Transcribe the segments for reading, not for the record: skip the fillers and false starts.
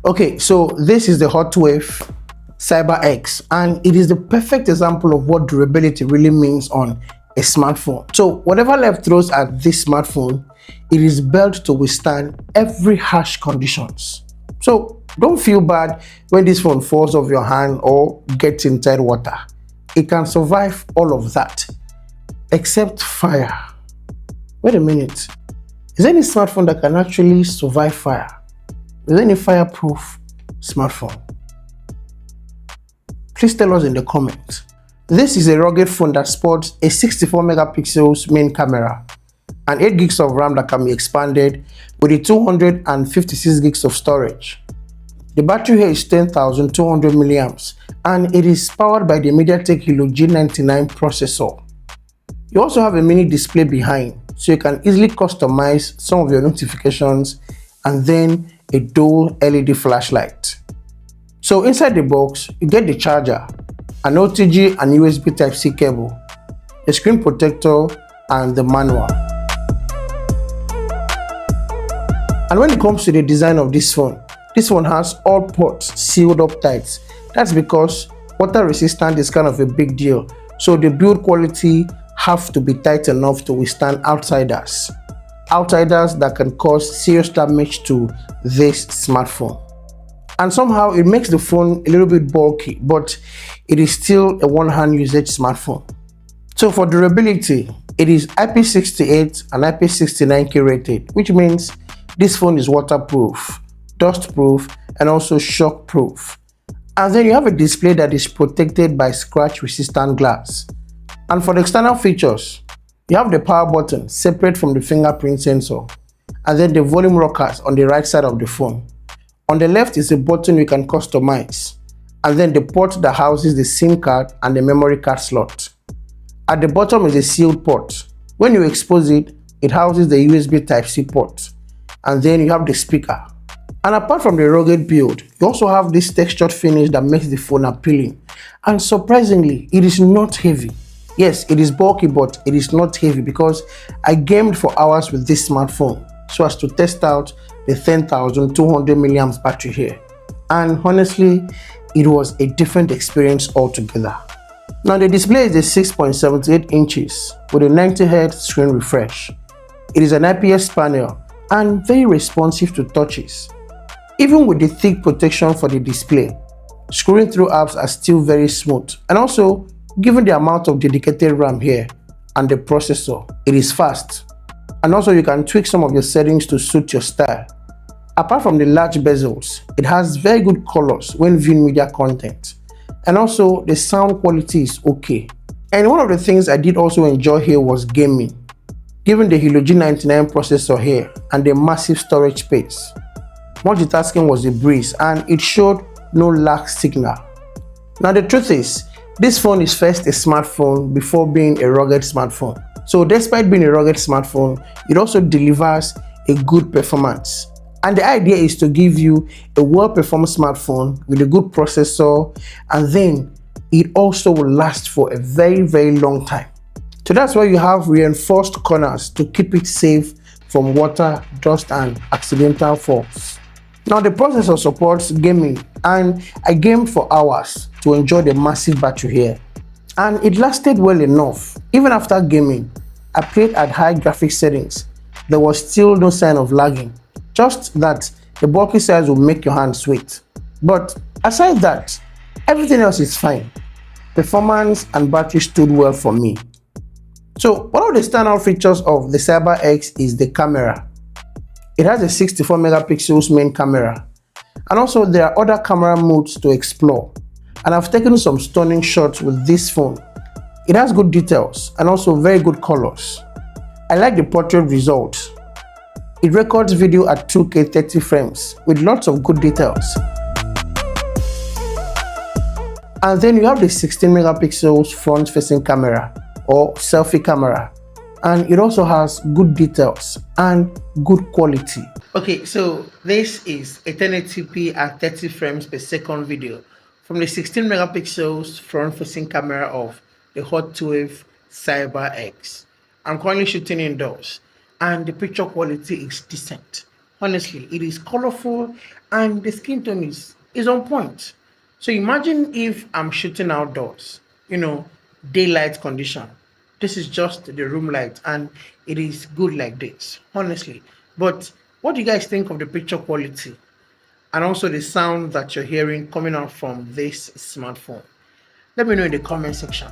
Okay, so this is the Hotwav Cyber X, and it is the perfect example of what durability really means on a smartphone. So whatever life throws at this smartphone, it is built to withstand every harsh conditions. So don't feel bad when this phone falls off your hand or gets inside water. It can survive all of that, except fire. Wait a minute. Is there any smartphone that can actually survive fire? Is there any fireproof smartphone? Please tell us in the comments. This is a rugged phone that sports a 64 megapixels main camera and 8 gigs of RAM that can be expanded with a 256 gigs of storage. The battery here is 10,200 milliamps and it is powered by the MediaTek Helio G99 processor. You also have a mini display behind, so you can easily customize some of your notifications and then a dual LED flashlight. So inside the box, you get the charger, an OTG and USB Type-C cable, a screen protector, and the manual. And when it comes to the design of this phone has all ports sealed up tight. That's because water resistance is kind of a big deal, so the build quality have to be tight enough to withstand outsiders that can cause serious damage to this smartphone. And somehow it makes the phone a little bit bulky, but it is still a one-hand usage smartphone. So for durability, it is IP68 and IP69K rated, which means this phone is waterproof, dustproof, and also shockproof. And then you have a display that is protected by scratch-resistant glass. And for the external features, you have the power button separate from the fingerprint sensor, and then the volume rockers on the right side of the phone. On the left is a button you can customize, and then the port that houses the SIM card and the memory card slot. At the bottom is a sealed port. When you expose it, it houses the USB Type-C port, and then you have the speaker. And apart from the rugged build, you also have this textured finish that makes the phone appealing. And surprisingly, it is not heavy. Yes, it is bulky, but it is not heavy because I gamed for hours with this smartphone so as to test out the 10,200 milliamps battery here. And honestly, it was a different experience altogether. Now the display is a 6.78 inches with a 90Hz screen refresh. It is an IPS panel and very responsive to touches. Even with the thick protection for the display, scrolling through apps are still very smooth, and also given the amount of dedicated RAM here and the processor, it is fast. And also you can tweak some of your settings to suit your style. Apart from the large bezels, it has very good colors when viewing media content. And also the sound quality is okay. And one of the things I did also enjoy here was gaming. Given the Helio G99 processor here and the massive storage space, multitasking was a breeze and it showed no lag signal. Now the truth is, this phone is first a smartphone before being a rugged smartphone. So despite being a rugged smartphone, it also delivers a good performance. And the idea is to give you a well-performed smartphone with a good processor, and then it also will last for a very, very long time. So that's why you have reinforced corners to keep it safe from water, dust, and accidental falls. Now the processor supports gaming, and I gamed for hours to enjoy the massive battery here. And it lasted well enough. Even after gaming, I played at high graphics settings. There was still no sign of lagging, just that the bulky size will make your hand sweat. But aside that, everything else is fine. Performance and battery stood well for me. So one of the standout features of the Cyber X is the camera. It has a 64 megapixels main camera, and also there are other camera modes to explore. And I've taken some stunning shots with this phone. It has good details and also very good colors. I like the portrait results. It records video at 2K 30 frames with lots of good details. And then you have the 16 megapixels front-facing camera or selfie camera, and it also has good details and good quality. Okay, so this is a 1080p at 30 frames per second video from the 16 megapixels front-facing camera of the Hotwav Cyber X. I'm currently shooting indoors, and the picture quality is decent. Honestly, it is colorful and the skin tone is on point. So imagine if I'm shooting outdoors, you know, daylight condition. This is just the room light and it is good like this, honestly. But what do you guys think of the picture quality and also the sound that you're hearing coming out from this smartphone? Let me know in the comment section.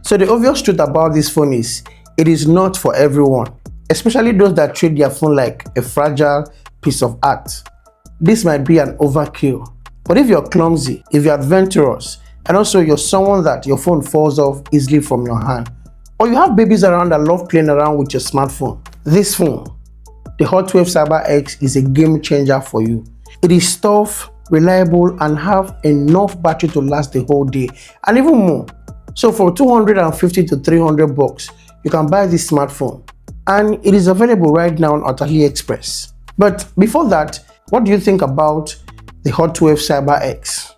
So the obvious truth about this phone is it is not for everyone, especially those that treat their phone like a fragile piece of art. This might be an overkill. But if you're clumsy, if you're adventurous, and also you're someone that your phone falls off easily from your hand, or you have babies around that love playing around with your smartphone, this phone, the Hotwav Cyber X, is a game changer for you. It is tough, reliable, and have enough battery to last the whole day, and even more. So for 250 to 300 bucks, you can buy this smartphone, and it is available right now on AliExpress. But before that, what do you think about the Hotwav Cyber X?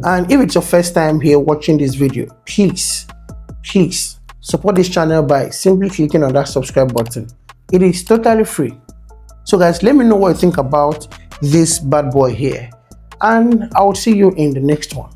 And if it's your first time here watching this video, please support this channel by simply clicking on that subscribe button. It is totally free. So guys, let me know what you think about this bad boy here, and I will see you in the next one.